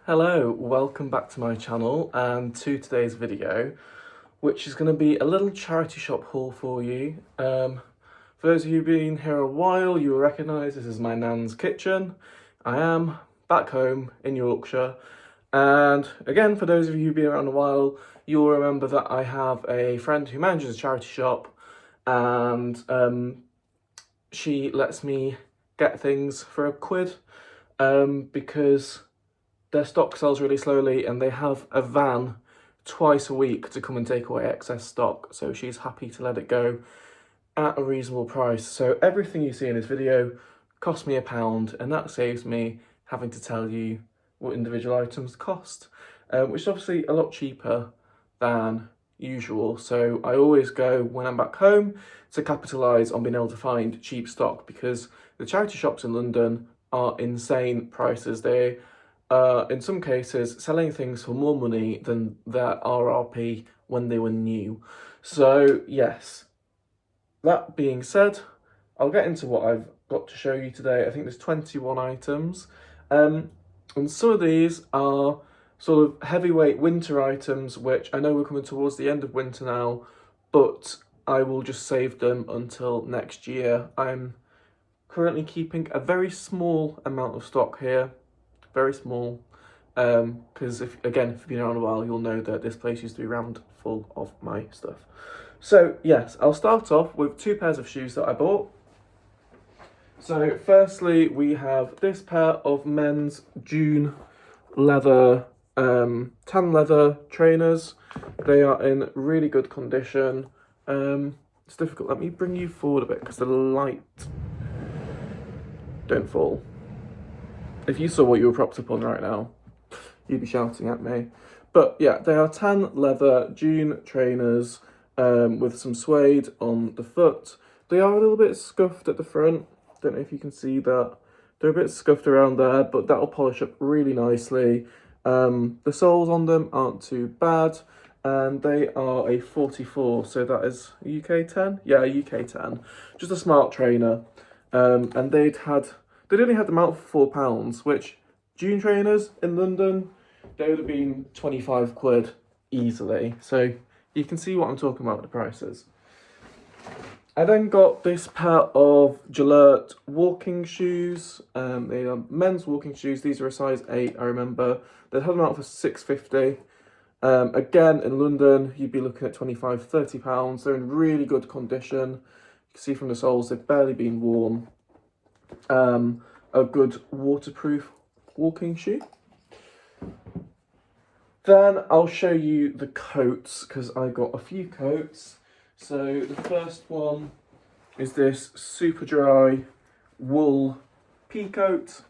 Hello, welcome back to my channel and to today's video, which is going to be a little charity shop haul for you. For those of you who've been here a while, you will recognise this is my nan's kitchen. I am back home in Yorkshire, and again, for those of you who've been around a while, you'll remember that I have a friend who manages a charity shop, and she lets me get things for £1 because their stock sells really slowly and they have a van twice a week to come and take away excess stock. So she's happy to let it go at a reasonable price. So everything you see in this video cost me £1, and that saves me having to tell you what individual items cost, which is obviously a lot cheaper than usual. So I always go when I'm back home to capitalise on being able to find cheap stock, because the charity shops in London are insane prices. They in some cases selling things for more money than their RRP when they were new. So yes, that being said, I'll get into what I've got to show you today. I think there's 21 items, and some of these are sort of heavyweight winter items, which I know we're coming towards the end of winter now, but I will just save them until next year. I'm currently keeping a very small amount of stock here. Very small, because if you've been around a while, you'll know that this place used to be rammed full of my stuff. So yes, I'll start off with 2 pairs of shoes that I bought. So firstly, we have this pair of men's June leather, tan leather trainers. They are in really good condition. It's difficult. Let me bring you forward a bit because the light don't fall. If you saw what you were propped up on right now, you'd be shouting at me. But yeah, they are tan leather June trainers with some suede on the foot. They are a little bit scuffed at the front. Don't know if you can see that. They're a bit scuffed around there, but that'll polish up really nicely. The soles on them aren't too bad, and they are a 44, so that is a UK 10? Yeah, a UK 10. Just a smart trainer. And they'd only had them out for £4, which June trainers in London, they would have been 25 quid easily. So you can see what I'm talking about with the prices. I then got this pair of Gillette walking shoes. They are men's walking shoes. These are a size 8, I remember. They'd had them out for £6.50. Again, in London, you'd be looking at £25, £30. They're in really good condition. You can see from the soles, they've barely been worn. A good waterproof walking shoe. Then I'll show you the coats, because I got a few coats. So the first one is this super dry wool pea coat.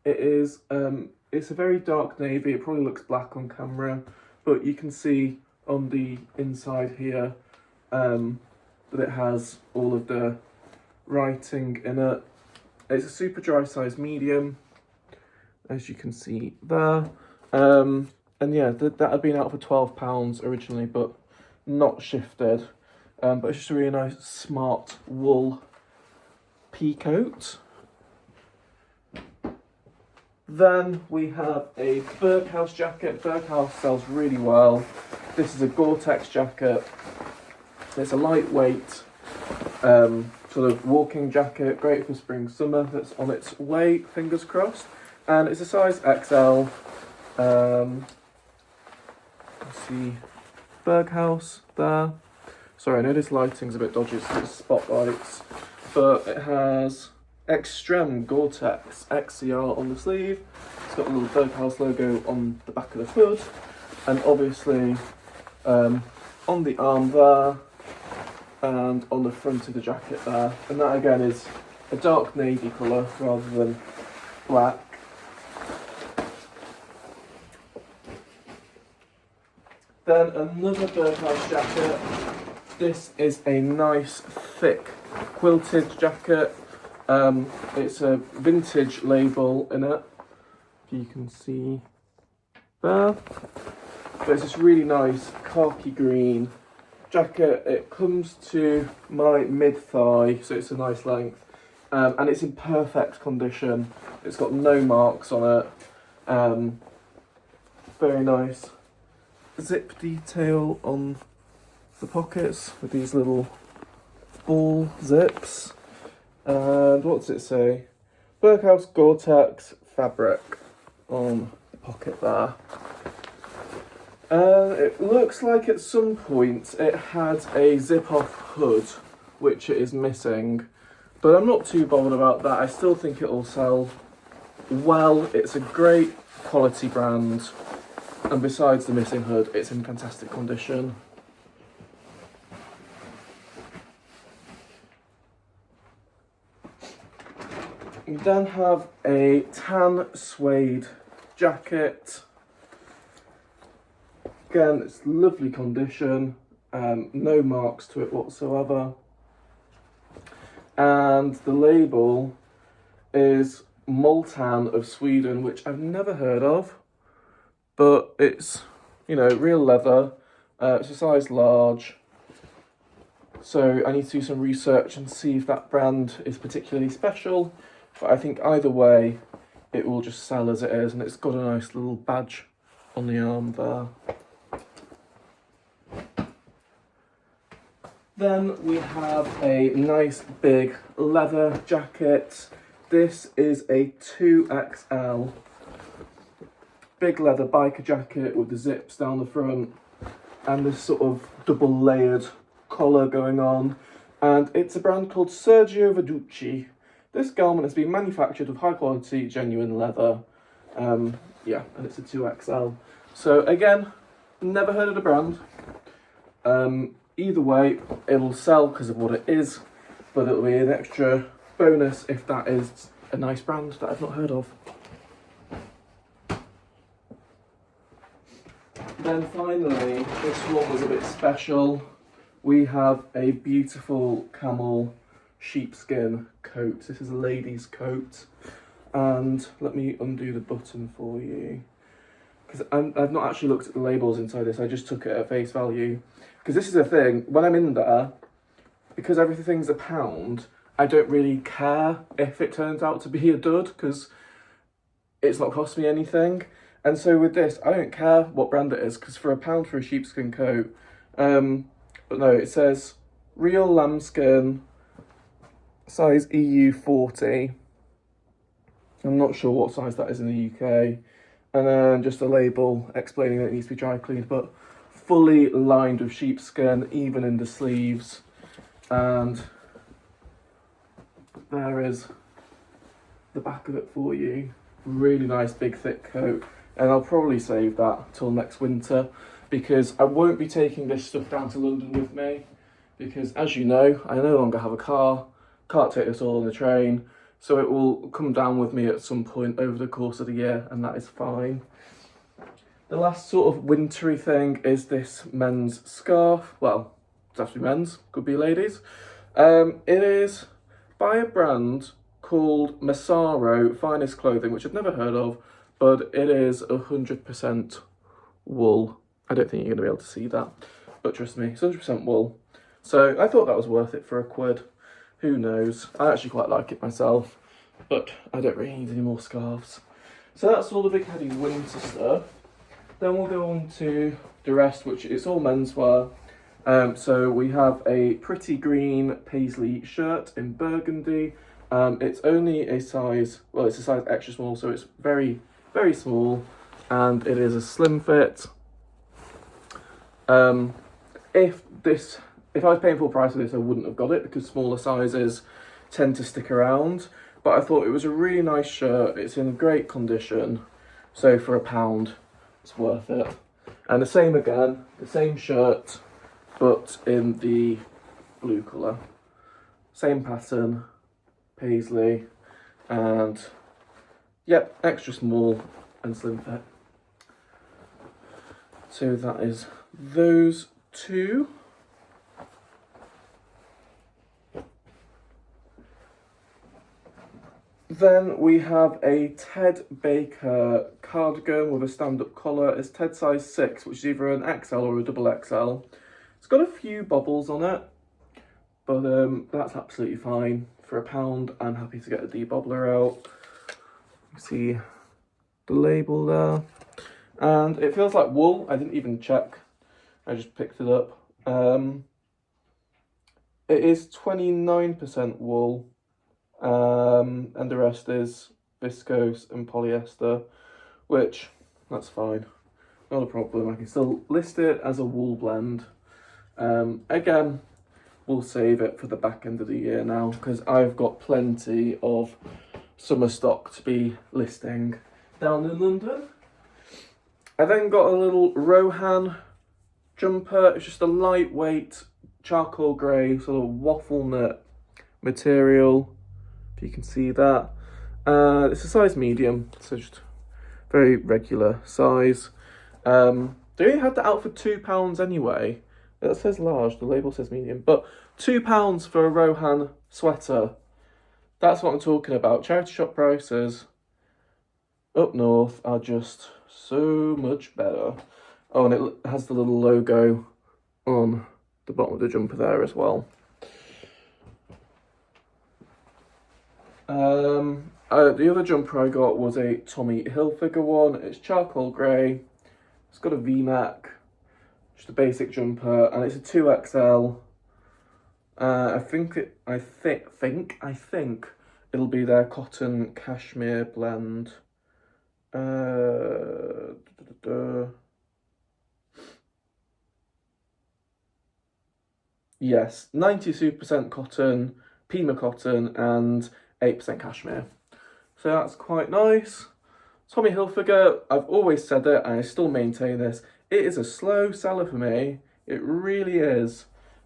It is it's a very dark navy. It probably looks black on camera, but you can see on the inside here that it has all of the writing in it. It's a super dry size medium, as you can see there. And yeah, that had been out for £12 originally, but not shifted. But it's just a really nice, smart wool pea coat. Then we have a Berghaus jacket. Berghaus sells really well. This is a Gore-Tex jacket. It's a lightweight sort of walking jacket, great for spring, summer, that's on its way, fingers crossed. And it's a size XL. See Berghaus there. Sorry, I know this lighting's a bit dodgy, it's spotlights, but it has Extreme Gore-Tex XCR on the sleeve. It's got a little Berghaus logo on the back of the hood, and obviously on the arm there, and on the front of the jacket there. And that again is a dark navy colour rather than black. Then another Berghaus jacket. This is a nice thick quilted jacket. It's a vintage label in it, if you can see there. But it's this really nice khaki green jacket. It comes to my mid-thigh, so it's a nice length, and it's in perfect condition. It's got no marks on it. very nice zip detail on the pockets with these little ball zips. And what does it say? Berghaus Gore-Tex fabric on the pocket there. It looks like at some point it had a zip-off hood, which it is missing. But I'm not too bothered about that. I still think it'll sell well. It's a great quality brand. And besides the missing hood, it's in fantastic condition. We then have a tan suede jacket. Again, it's lovely condition, no marks to it whatsoever. And the label is Moltan of Sweden, which I've never heard of, but it's, you know, real leather. It's a size large. So I need to do some research and see if that brand is particularly special. But I think either way, it will just sell as it is, and it's got a nice little badge on the arm there. Then we have a nice big leather jacket. This is a 2XL. Big leather biker jacket with the zips down the front and this sort of double layered collar going on. And it's a brand called Sergio Verducci. This garment has been manufactured with high quality, genuine leather. Yeah, and it's a 2XL. So again, never heard of the brand. Either way, it'll sell because of what it is, but it'll be an extra bonus if that is a nice brand that I've not heard of. Then finally, this one was a bit special. We have a beautiful camel sheepskin coat. This is a lady's coat. And let me undo the button for you, because I've not actually looked at the labels inside this. I just took it at face value. Because this is the thing, when I'm in there, because everything's £1, I don't really care if it turns out to be a dud, because it's not cost me anything. And so with this, I don't care what brand it is, because for £1 for a sheepskin coat, but no, it says real lambskin, size EU 40. I'm not sure what size that is in the UK. And then just a label explaining that it needs to be dry cleaned, but fully lined with sheepskin, even in the sleeves. And there is the back of it for you. Really nice big thick coat. And I'll probably save that till next winter, because I won't be taking this stuff down to London with me, because as you know, I no longer have a car, can't take this all on the train, so it will come down with me at some point over the course of the year, and that is fine. The last sort of wintry thing is this men's scarf. Well, it's actually men's, could be ladies. It is by a brand called Massaro Finest Clothing, which I've never heard of, but it is 100% wool. I don't think you're going to be able to see that, but trust me, it's 100% wool. So I thought that was worth it for £1. Who knows? I actually quite like it myself, but I don't really need any more scarves. So that's all the big heavy winter stuff. Then we'll go on to the rest, which is all menswear. So we have a pretty green paisley shirt in burgundy. It's only a size, well, it's a size extra small, so it's very, very small, and it is a slim fit. If I was paying full price for this, I wouldn't have got it, because smaller sizes tend to stick around. But I thought it was a really nice shirt. It's in great condition, so for £1, it's worth it. And the same again, the same shirt, but in the blue colour. Same pattern, paisley, and yep, extra small and slim fit. So that is those two. Then we have a Ted Baker cardigan with a stand-up collar. It's Ted size 6, which is either an XL or a double XL. It's got a few bobbles on it, but that's absolutely fine. For £1, I'm happy to get a debobbler out. You see the label there. And it feels like wool. I didn't even check. I just picked it up. It is 29% wool, and the rest is viscose and polyester, which, that's fine. Not a problem. I can still list it as a wool blend. Again, we'll save it for the back end of the year now, because I've got plenty of summer stock to be listing down in London. I then got a little Rohan jumper. It's just a lightweight charcoal grey sort of waffle nut material, if you can see that. It's a size medium, so just very regular size. They only had that out for £2 anyway. That says large, the label says medium, but £2 for a Rohan sweater. That's what I'm talking about. Charity shop prices up north are just so much better. Oh, and it has the little logo on the bottom of the jumper there as well. The other jumper I got was a Tommy Hilfiger one. It's charcoal grey. It's got a V-neck, just a basic jumper, and it's a 2XL. I think it'll be their cotton cashmere blend. Yes, 92% cotton, Pima cotton, and 8% cashmere. So that's quite nice. Tommy Hilfiger, I've always said it, and I still maintain this. It is a slow seller for me. It really is.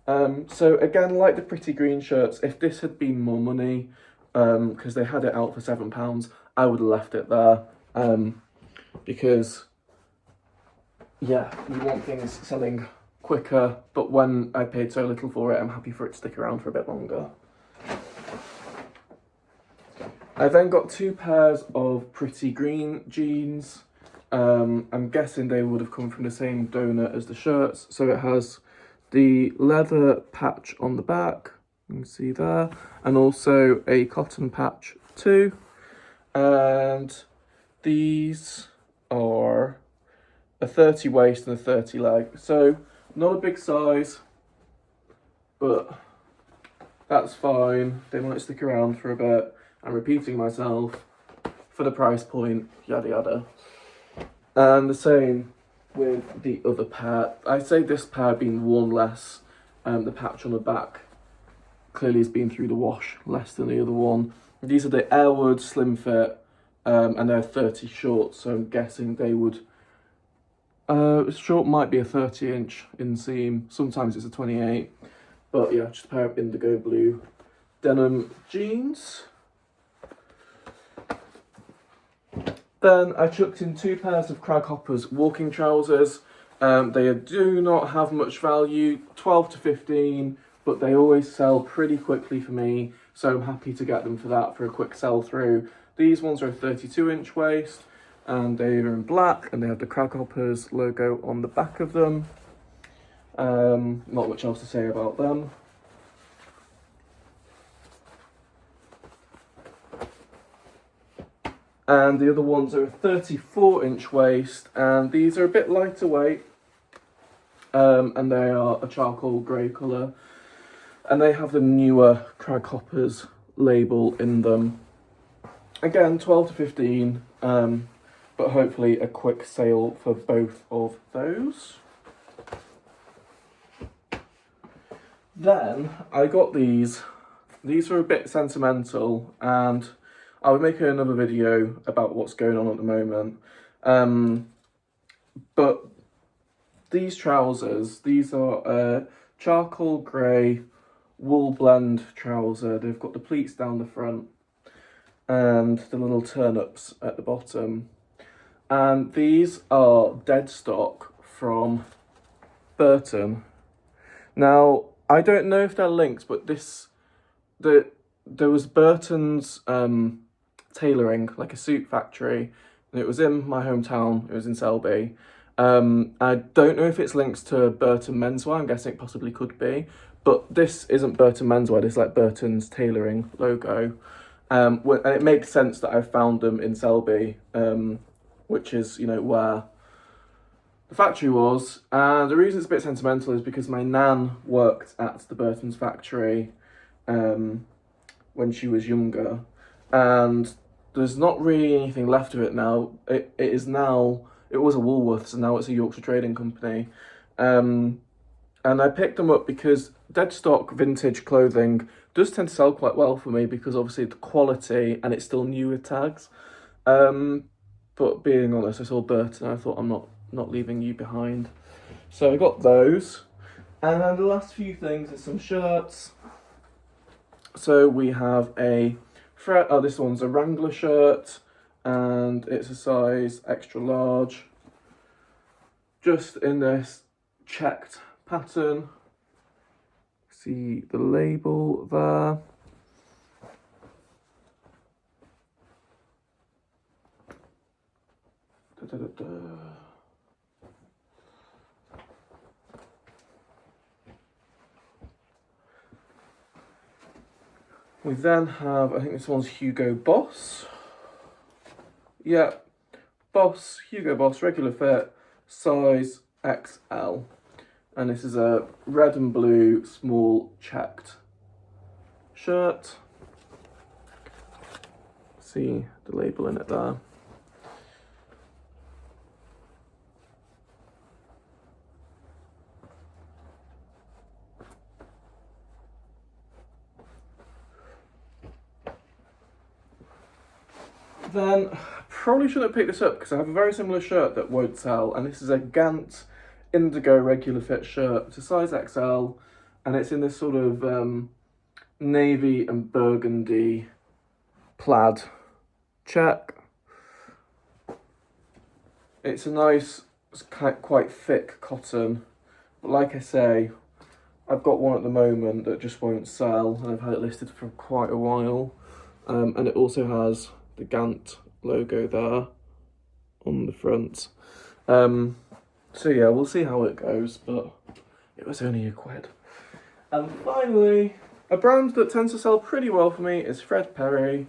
So again, like the pretty green shirts, if this had been more money, because they had it out for £7, I would have left it there. Because, yeah, you want things selling quicker, but when I paid so little for it, I'm happy for it to stick around for a bit longer. I then got 2 pairs of pretty green jeans. I'm guessing they would have come from the same donor as the shirts. So it has the leather patch on the back, you can see there, and also a cotton patch too. And these are a 30 waist and a 30 leg. So not a big size, but that's fine. They might stick around for a bit. I'm repeating myself for the price point, yada yada. And the same with the other pair. I'd say this pair being worn less. The patch on the back clearly has been through the wash less than the other one. These are the Airwood Slim Fit, and they're 30 short, so I'm guessing they would... short might be a 30-inch inseam, sometimes it's a 28. But yeah, just a pair of indigo blue denim jeans. Then I chucked in 2 pairs of Craghoppers walking trousers. They do not have much value, 12 to 15, but they always sell pretty quickly for me, so I'm happy to get them for that, for a quick sell through. These ones are a 32-inch waist, and they are in black, and they have the Craghoppers logo on the back of them. Not much else to say about them. And the other ones are a 34-inch waist, and these are a bit lighter weight, and they are a charcoal grey colour, and they have the newer Craghoppers label in them. Again, 12 to 15, but hopefully a quick sale for both of those. Then I got these. These are a bit sentimental, and I'll be making another video about what's going on at the moment. But these trousers, these are a charcoal grey wool blend trouser. They've got the pleats down the front and the little turn-ups at the bottom. And these are dead stock from Burton. Now, I don't know if they're linked, but there was Burton's tailoring, like a suit factory, and it was in my hometown. It was in Selby. I don't know if it's linked to Burton Menswear. I'm guessing it possibly could be, but this isn't Burton Menswear. This is like Burton's tailoring logo, and it makes sense that I found them in Selby, which is, you know, where factory was, and the reason it's a bit sentimental is because my nan worked at the Burton's factory when she was younger, and there's not really anything left of it now. It was a Woolworths, and now it's a Yorkshire Trading Company. And I picked them up because dead stock vintage clothing does tend to sell quite well for me, because obviously the quality and it's still new with tags. But being honest, I saw Burton and I thought, I'm not leaving you behind. So I got those. And then the last few things are some shirts. So we have this one's a Wrangler shirt, and it's a size extra large. Just in this checked pattern. See the label there. We then have, I think this one's Hugo Boss. Yeah, Hugo Boss, regular fit, size XL. And this is a red and blue small checked shirt. See the label in it there. Then, probably shouldn't have picked this up because I have a very similar shirt that won't sell, and this is a Gant Indigo regular fit shirt. It's a size XL, and it's in this sort of navy and burgundy plaid check. It's a nice, quite thick cotton, but like I say, I've got one at the moment that just won't sell, and I've had it listed for quite a while, and it also has the Gant logo there on the front. So yeah, we'll see how it goes, but it was only £1. And finally, a brand that tends to sell pretty well for me is Fred Perry,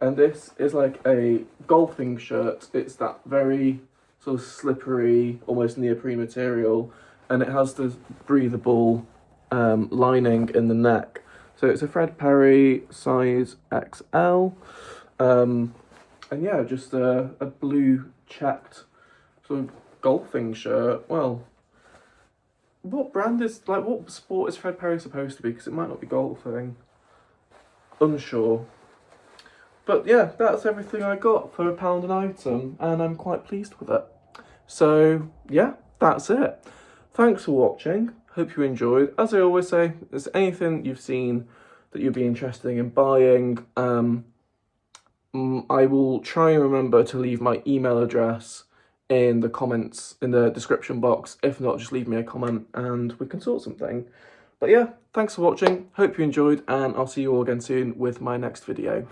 and this is like a golfing shirt. It's that very sort of slippery, almost neoprene material, and it has this breathable lining in the neck. So it's a Fred Perry size XL. And yeah, just a blue checked sort of golfing shirt. Well, what sport is Fred Perry supposed to be? Because it might not be golfing. Unsure. But yeah, that's everything I got for £1 an item, and I'm quite pleased with it. So yeah, that's it. Thanks for watching. Hope you enjoyed. As I always say, if there's anything you've seen that you'd be interested in buying, I will try and remember to leave my email address in the comments, in the description box. If not, just leave me a comment and we can sort something. But yeah, thanks for watching. Hope you enjoyed, and I'll see you all again soon with my next video.